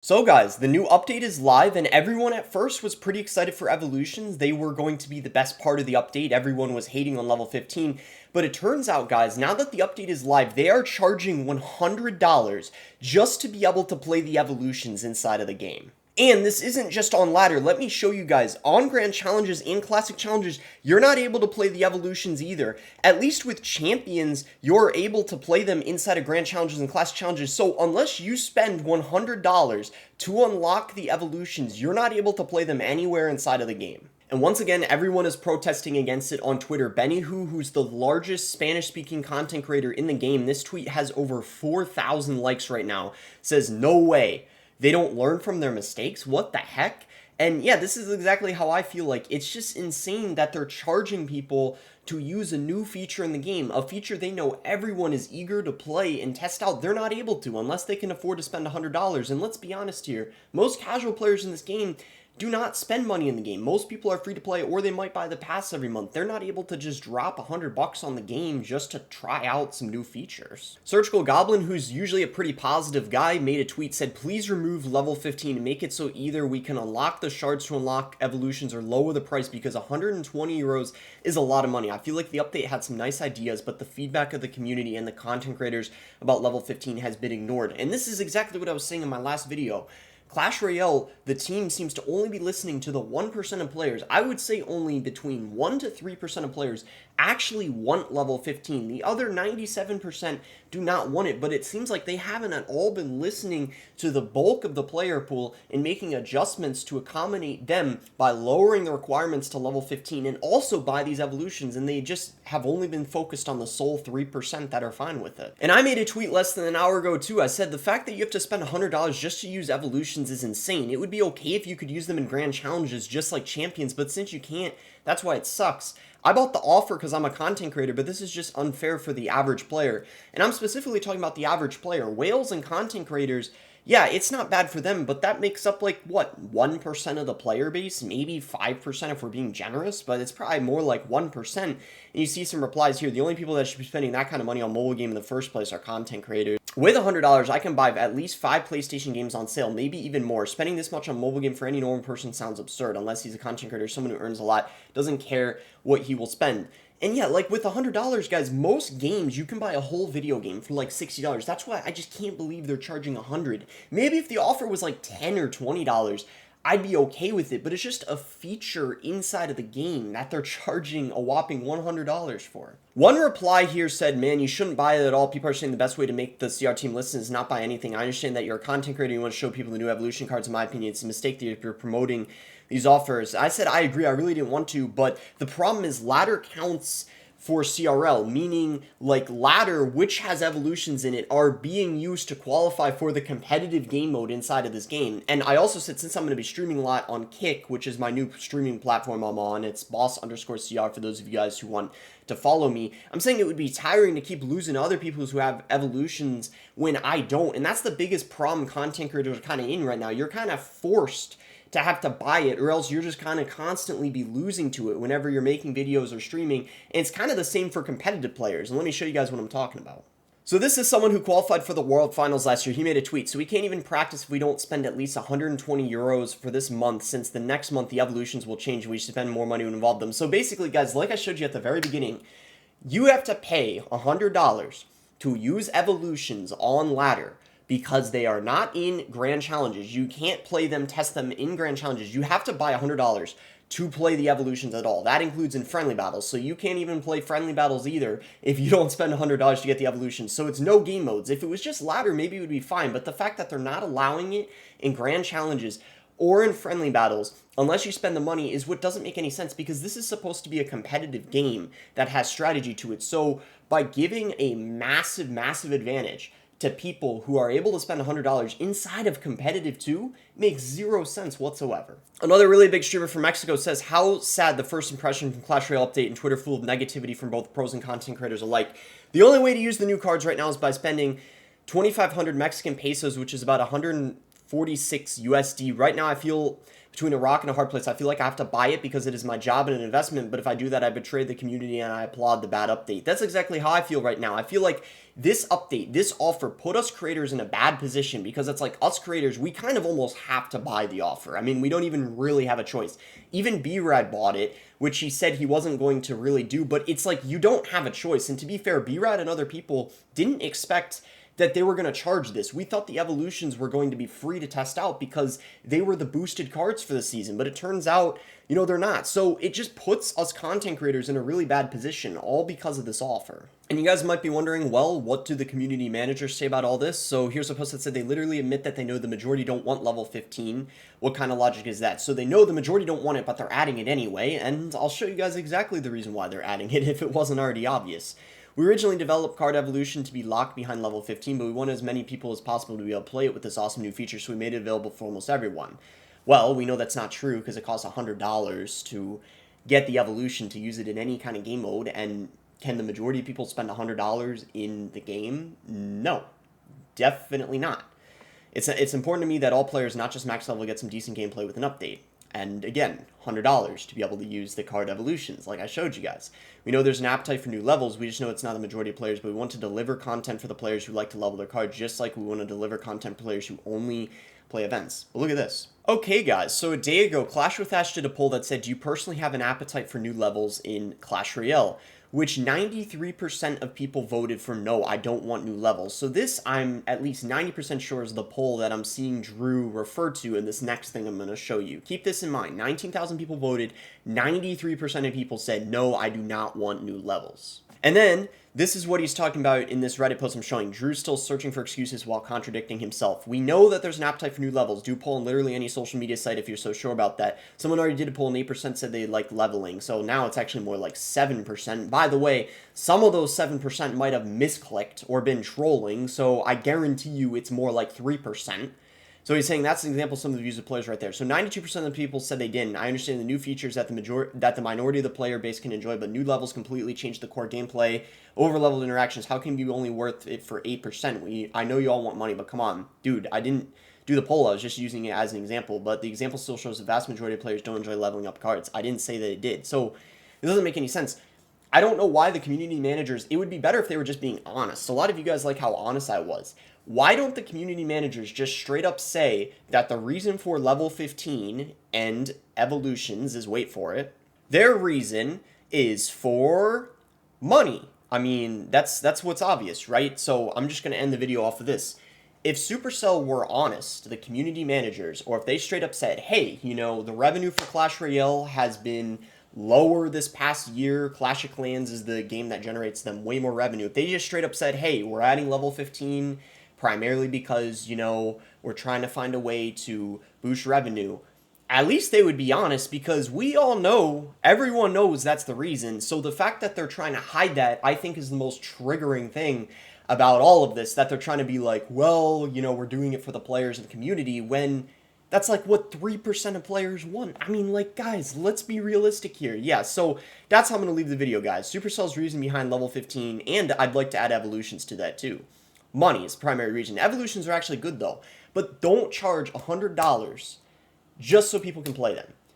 So guys, the new update is live and everyone at first was pretty excited for evolutions. They were going to be the best part of the update. Everyone was hating on level 15, but it turns out guys, now that the update is live, they are charging $100 just to be able to play the evolutions inside of the game. And this isn't just on ladder. Let me show you guys. On grand challenges and classic challenges, you're not able to play the evolutions either. At least with champions, you're able to play them inside of grand challenges and classic challenges. So unless you spend $100 to unlock the evolutions, you're not able to play them anywhere inside of the game. And once again, everyone is protesting against it on Twitter. Bennyhu, who's the largest Spanish-speaking content creator in the game, this tweet has over 4,000 likes right now, says, "No way. They don't learn from their mistakes? What the heck?" And yeah, this is exactly how I feel like. It's just insane that they're charging people to use a new feature in the game, a feature they know everyone is eager to play and test out. They're not able to unless they can afford to spend $100. And let's be honest here, most casual players in this game do not spend money in the game. Most people are free to play, or they might buy the pass every month. They're not able to just drop $100 on the game just to try out some new features. Surgical Goblin, who's usually a pretty positive guy, made a tweet, said, "Please remove level 15 and make it so either we can unlock the shards to unlock evolutions or lower the price, because 120 euros is a lot of money." I feel like the update had some nice ideas, but the feedback of the community and the content creators about level 15 has been ignored. And this is exactly what I was saying in my last video. Clash Royale, the team seems to only be listening to the 1% of players. I would say only between 1 to 3% of players actually want level 15. The other 97% do not want it, but it seems like they haven't at all been listening to the bulk of the player pool and making adjustments to accommodate them by lowering the requirements to level 15 and also by these evolutions, and they just have only been focused on the sole 3% that are fine with it. And I made a tweet less than an hour ago too. I said the fact that you have to spend $100 just to use evolutions is insane. It would be okay if you could use them in grand challenges just like champions, but since you can't, that's why it sucks. I bought the offer because I'm a content creator, but this is just unfair for the average player. And I'm specifically talking about the average player. Whales and content creators, yeah, it's not bad for them, but that makes up like, what, 1% of the player base? Maybe 5% if we're being generous, but it's probably more like 1%. And you see some replies here. The only people that should be spending that kind of money on mobile game in the first place are content creators. With $100, I can buy at least 5 PlayStation games on sale, maybe even more. Spending this much on mobile game for any normal person sounds absurd, unless he's a content creator, someone who earns a lot, doesn't care what he will spend. And yeah, like with $100, guys, most games, you can buy a whole video game for like $60. That's why I just can't believe they're charging $100. Maybe if the offer was like $10 or $20, I'd be okay with it, but it's just a feature inside of the game that they're charging a whopping $100 for. One reply here said, "Man, you shouldn't buy it at all. People are saying the best way to make the CR team listen is not buy anything. I understand that you're a content creator, you want to show people the new evolution cards. In my opinion, it's a mistake that you're promoting these offers." I said, I agree, I really didn't want to, but the problem is ladder counts for CRL, meaning like ladder, which has evolutions in it, are being used to qualify for the competitive game mode inside of this game. And I also said, since I'm going to be streaming a lot on Kick, which is my new streaming platform I'm on, it's boss_CR for those of you guys who want to follow me, I'm saying it would be tiring to keep losing to other people who have evolutions when I don't. And that's the biggest problem content creators are kind of in right now. You're kind of forced to have to buy it, or else you're just kind of constantly be losing to it whenever you're making videos or streaming. And it's kind of the same for competitive players. And let me show you guys what I'm talking about. So this is someone who qualified for the World Finals last year. He made a tweet. "So we can't even practice if we don't spend at least 120 euros for this month, since the next month the evolutions will change and we should spend more money to involve them." So basically, guys, like I showed you at the very beginning, you have to pay $100 to use evolutions on ladder, because they are not in grand challenges. You can't play them, test them in grand challenges. You have to buy $100 to play the evolutions at all. That includes in friendly battles, so you can't even play friendly battles either if you don't spend $100 to get the evolutions. So it's no game modes. If it was just ladder, maybe it would be fine, but the fact that they're not allowing it in grand challenges or in friendly battles, unless you spend the money, is what doesn't make any sense, because this is supposed to be a competitive game that has strategy to it. So by giving a massive, massive advantage to people who are able to spend $100 inside of competitive too, makes zero sense whatsoever. Another really big streamer from Mexico says, "How sad the first impression from Clash Royale update and Twitter full of negativity from both pros and content creators alike. The only way to use the new cards right now is by spending 2,500 Mexican pesos, which is about 46 USD. Right now, I feel between a rock and a hard place. I feel like I have to buy it because it is my job and an investment, but if I do that, I betray the community and I applaud the bad update. That's exactly how I feel right now. I feel like this update, this offer, put us creators in a bad position because it's like us creators, we kind of almost have to buy the offer. I mean, we don't even really have a choice. Even B-Rad bought it, which he said he wasn't going to really do, but it's like you don't have a choice. And to be fair, B-Rad and other people didn't expect that they were going to charge this. We thought the evolutions were going to be free to test out because they were the boosted cards for the season, but it turns out, you know, they're not. So it just puts us content creators in a really bad position, all because of this offer. And you guys might be wondering, well, what do the community managers say about all this? So here's a post that said they literally admit that they know the majority don't want level 15. What kind of logic is that? So they know the majority don't want it, but they're adding it anyway, and I'll show you guys exactly the reason why they're adding it if it wasn't already obvious. We originally developed Card Evolution to be locked behind level 15, but we wanted as many people as possible to be able to play it with this awesome new feature, so we made it available for almost everyone. Well, we know that's not true because it costs $100 to get the evolution to use it in any kind of game mode, and can the majority of people spend $100 in the game? No, definitely not. It's important to me that all players, not just max level, get some decent gameplay with an update. And again, $100 to be able to use the card evolutions, like I showed you guys. We know there's an appetite for new levels, we just know it's not the majority of players, but we want to deliver content for the players who like to level their cards, just like we want to deliver content for players who only play events. But look at this. Okay guys, so a day ago, Clash with Ash did a poll that said, do you personally have an appetite for new levels in Clash Royale? Which 93% of people voted for no, I don't want new levels. So this, I'm at least 90% sure, is the poll that I'm seeing Drew refer to in this next thing I'm going to show you. Keep this in mind. 19,000 people voted. 93% of people said, no, I do not want new levels. And then, this is what he's talking about in this Reddit post I'm showing. Drew's still searching for excuses while contradicting himself. We know that there's an appetite for new levels. Do a poll on literally any social media site if you're so sure about that. Someone already did a poll and 8% said they like leveling. So now it's actually more like 7%. By the way, some of those 7% might have misclicked or been trolling. So I guarantee you it's more like 3%. So he's saying that's an example of some of the views of players right there. So 92% of the people said they didn't. I understand the new features that the minority of the player base can enjoy, but new levels completely change the core gameplay. Over-leveled interactions, how can it be only worth it for 8%? I know you all want money, but come on. Dude, I didn't do the poll. I was just using it as an example, but the example still shows the vast majority of players don't enjoy leveling up cards. I didn't say that it did. So it doesn't make any sense. I don't know why the community managers, it would be better if they were just being honest. A lot of you guys like how honest I was. Why don't the community managers just straight up say that the reason for level 15 and evolutions is, wait for it, their reason is for money? I mean, that's what's obvious, right? So I'm just going to end the video off of this. If Supercell were honest, the community managers, or if they straight up said, hey, you know, the revenue for Clash Royale has been lower this past year, Clash of Clans is the game that generates them way more revenue. If they just straight up said, hey, we're adding level 15 primarily because, you know, we're trying to find a way to boost revenue, at least they would be honest, because we all know, everyone knows that's the reason. So the fact that they're trying to hide that, I think, is the most triggering thing about all of this, that they're trying to be like, well, you know, we're doing it for the players and the community, when that's like what 3% of players want. I mean, like, guys, let's be realistic here. Yeah, so that's how I'm going to leave the video, guys. Supercell's reason behind level 15, and I'd like to add evolutions to that too. Money is the primary reason. Evolutions are actually good though, but don't charge $100 just so people can play them.